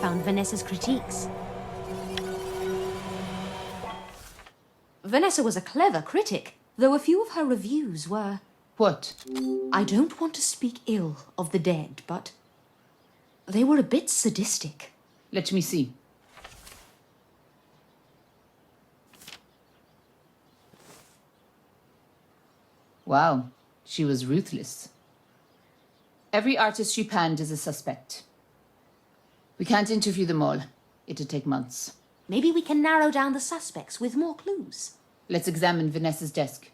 found Vanessa's critiques. Vanessa was a clever critic, though a few of her reviews were... What? I don't want to speak ill of the dead, but they were a bit sadistic. Let me see. Wow, she was ruthless. Every artist she panned is a suspect. We can't interview them all. It'd take months. Maybe we can narrow down the suspects with more clues. Let's examine Vanessa's desk.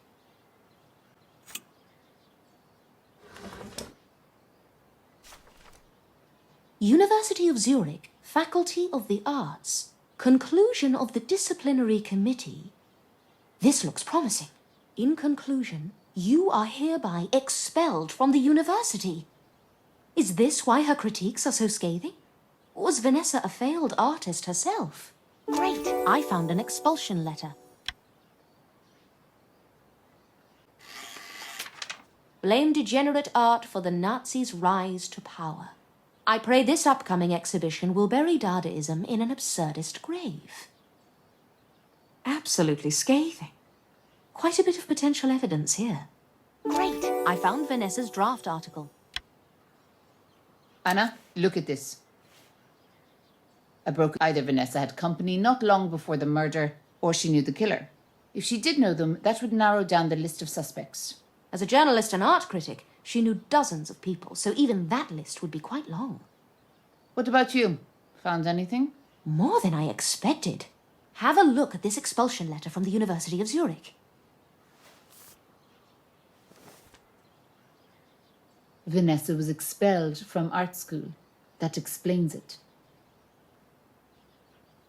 University of Zurich, Faculty of the Arts. Conclusion of the disciplinary committee. This looks promising. In conclusion, you are hereby expelled from the university. Is this why her critiques are so scathing? Was Vanessa a failed artist herself? Great! I found an expulsion letter. Blame degenerate art for the Nazis' rise to power. I pray this upcoming exhibition will bury Dadaism in an absurdist grave. Absolutely scathing. Quite a bit of potential evidence here. Great! I found Vanessa's draft article. Anna, look at this. Either Vanessa had company not long before the murder, or she knew the killer. If she did know them, that would narrow down the list of suspects. As a journalist and art critic, she knew dozens of people, so even that list would be quite long. What about you? Found anything? More than I expected. Have a look at this expulsion letter from the University of Zurich. Vanessa was expelled from art school. That explains it.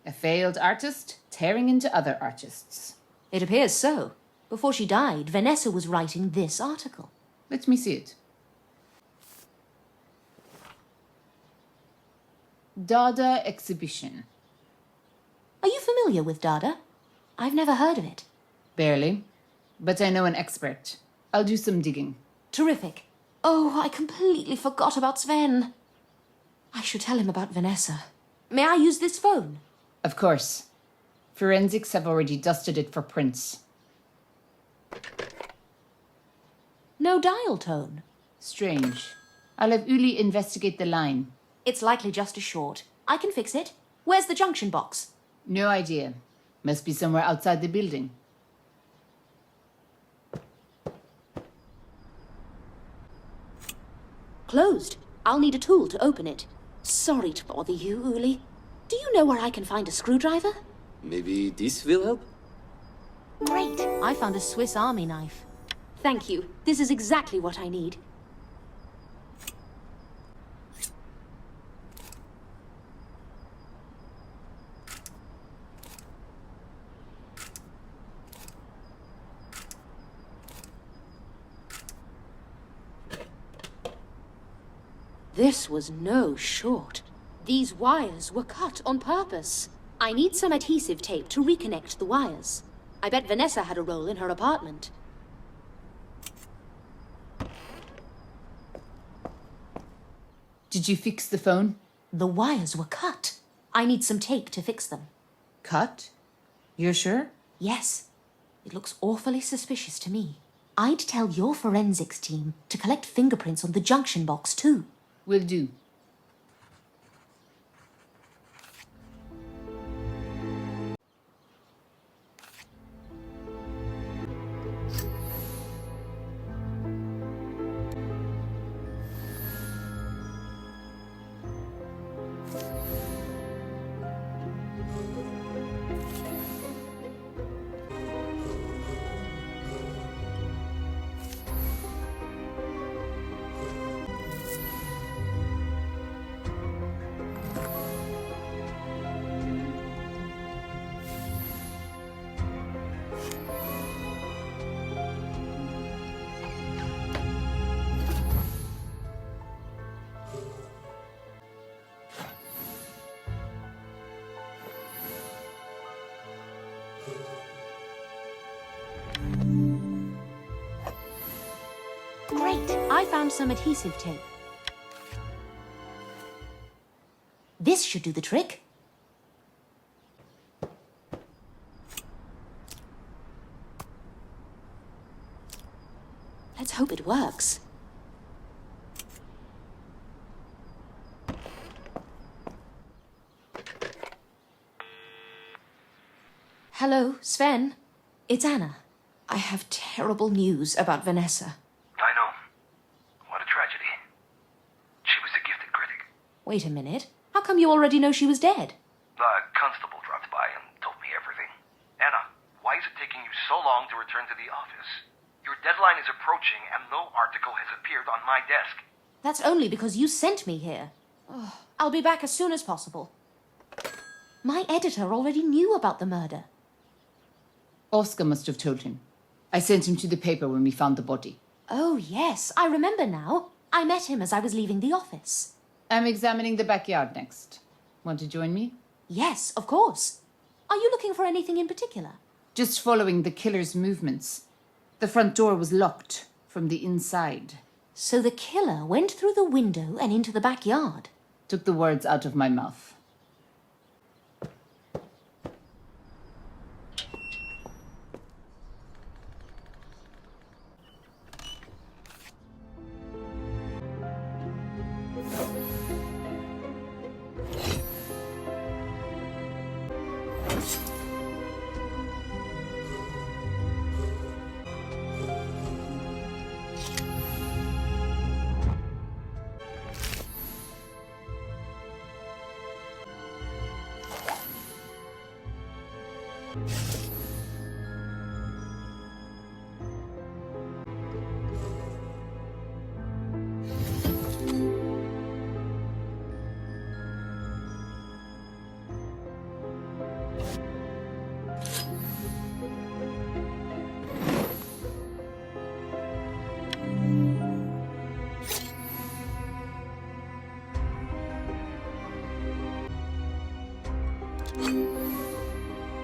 A failed artist tearing into other artists. It appears so. Before she died, Vanessa was writing this article. Let me see it. Dada exhibition. Are you familiar with Dada? I've never heard of it. Barely, but I know an expert. I'll do some digging. Terrific. Oh, I completely forgot about Sven. I should tell him about Vanessa. May I use this phone? Of course. Forensics have already dusted it for prints. No dial tone. Strange. I'll have Uli investigate the line. It's likely just a short. I can fix it. Where's the junction box? No idea. Must be somewhere outside the building. Closed. I'll need a tool to open it. Sorry to bother you, Uli. Do you know where I can find a screwdriver? Maybe this will help? Great. I found a Swiss Army knife. Thank you. This is exactly what I need. This was no short. These wires were cut on purpose. I need some adhesive tape to reconnect the wires. I bet Vanessa had a role in her apartment. Did you fix the phone? The wires were cut. I need some tape to fix them. Cut? You're sure? Yes. It looks awfully suspicious to me. I'd tell your forensics team to collect fingerprints on the junction box too. Will do. Great! I found some adhesive tape. This should do the trick. Let's hope it works. Hello, Sven. It's Anna. I have terrible news about Vanessa. I know. What a tragedy. She was a gifted critic. Wait a minute. How come you already know she was dead? The constable dropped by and told me everything. Anna, why is it taking you so long to return to the office? Your deadline is approaching and no article has appeared on my desk. That's only because you sent me here. Oh, I'll be back as soon as possible. My editor already knew about the murder. Oscar must have told him. I sent him to the paper when we found the body. Oh, yes, I remember now. I met him as I was leaving the office. I'm examining the backyard next. Want to join me? Yes, of course. Are you looking for anything in particular? Just following the killer's movements. The front door was locked from the inside. So the killer went through the window and into the backyard. Took the words out of my mouth.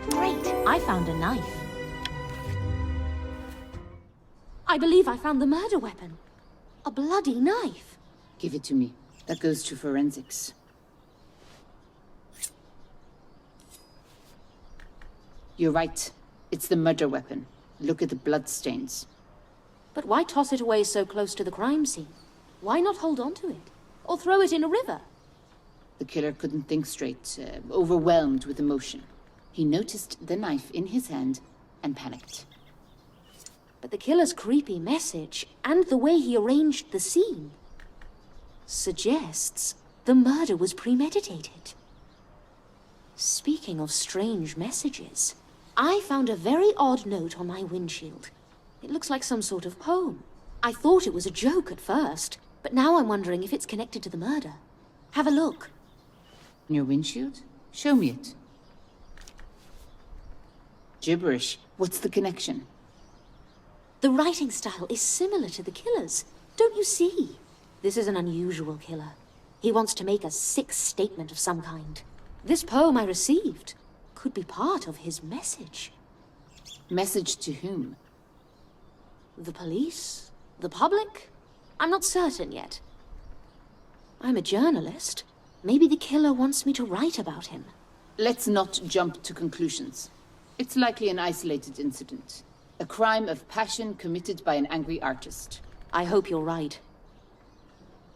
Great, I found a knife. I believe I found the murder weapon. A bloody knife. Give it to me. That goes to forensics. You're right. It's the murder weapon. Look at the bloodstains. But why toss it away so close to the crime scene? Why not hold on to it? Or throw it in a river? The killer couldn't think straight, overwhelmed with emotion. He noticed the knife in his hand and panicked. But the killer's creepy message and the way he arranged the scene suggests the murder was premeditated. Speaking of strange messages, I found a very odd note on my windshield. It looks like some sort of poem. I thought it was a joke at first, but now I'm wondering if it's connected to the murder. Have a look. On your windshield? Show me it. Gibberish. What's the connection? The writing style is similar to the killer's. Don't you see? This is an unusual killer. He wants to make a sick statement of some kind. This poem I received could be part of his message. Message to whom? The police? The public? I'm not certain yet. I'm a journalist. Maybe the killer wants me to write about him. Let's not jump to conclusions. It's likely an isolated incident. A crime of passion committed by an angry artist. I hope you're right.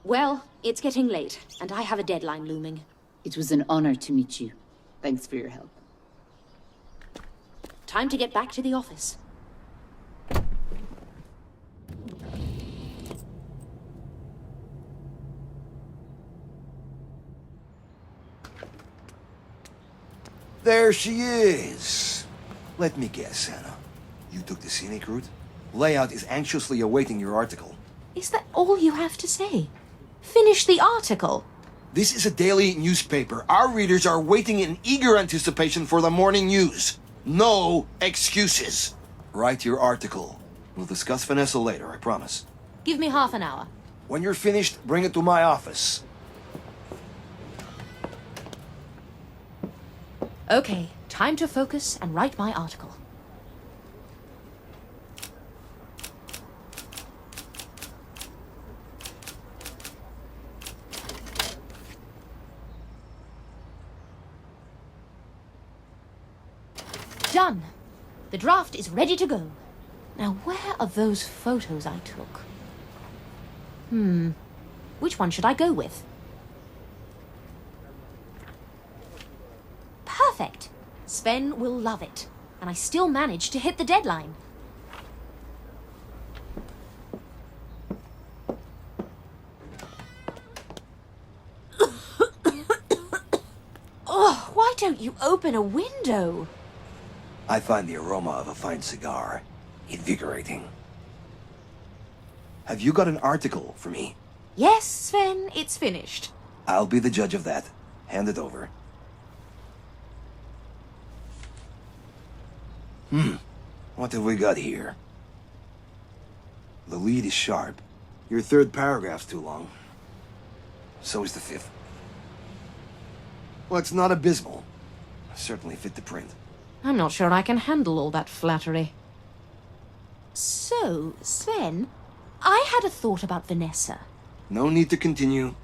Well, it's getting late, and I have a deadline looming. It was an honor to meet you. Thanks for your help. Time to get back to the office. There she is. Let me guess, Anna. You took the scenic route? Layout is anxiously awaiting your article. Is that all you have to say? Finish the article. This is a daily newspaper. Our readers are waiting in eager anticipation for the morning news. No excuses. Write your article. We'll discuss Vanessa later, I promise. Give me half an hour. When you're finished, bring it to my office. Okay, time to focus and write my article. The draft is ready to go. Now, where are those photos I took? Which one should I go with? Perfect! Sven will love it. And I still managed to hit the deadline. Oh, why don't you open a window? I find the aroma of a fine cigar invigorating. Have you got an article for me? Yes, Sven, it's finished. I'll be the judge of that. Hand it over. What have we got here? The lead is sharp. Your third paragraph's too long. So is the fifth. Well, it's not abysmal. Certainly fit the print. I'm not sure I can handle all that flattery. So, Sven, I had a thought about Vanessa. No need to continue.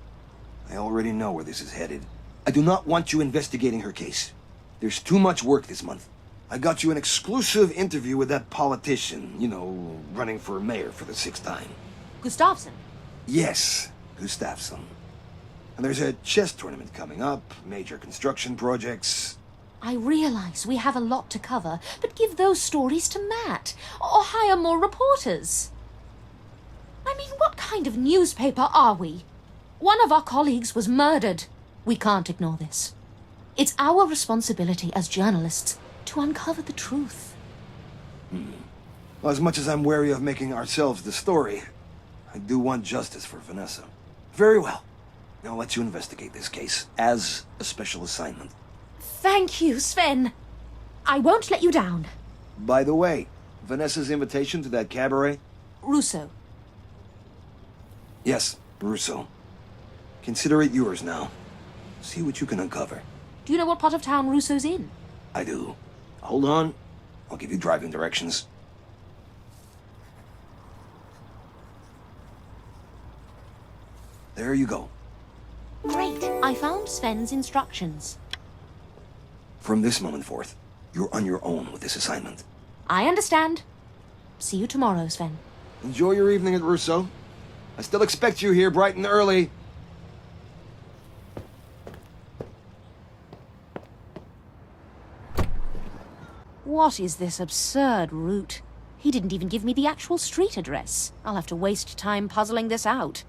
I already know where this is headed. I do not want you investigating her case. There's too much work this month. I got you an exclusive interview with that politician, you know, running for mayor for the 6th time. Gustafsson. Yes, Gustafsson. And there's a chess tournament coming up, major construction projects. I realize we have a lot to cover, but give those stories to Matt, or hire more reporters. I mean, what kind of newspaper are we? One of our colleagues was murdered. We can't ignore this. It's our responsibility as journalists to uncover the truth. Well, as much as I'm wary of making ourselves the story, I do want justice for Vanessa. Very well. I'll let you investigate this case as a special assignment. Thank you, Sven. I won't let you down. By the way, Vanessa's invitation to that cabaret? Russo. Yes, Russo. Consider it yours now. See what you can uncover. Do you know what part of town Russo's in? I do. Hold on. I'll give you driving directions. There you go. Great. I found Sven's instructions. From this moment forth, you're on your own with this assignment. I understand. See you tomorrow, Sven. Enjoy your evening at Russo. I still expect you here bright and early. What is this absurd route? He didn't even give me the actual street address. I'll have to waste time puzzling this out.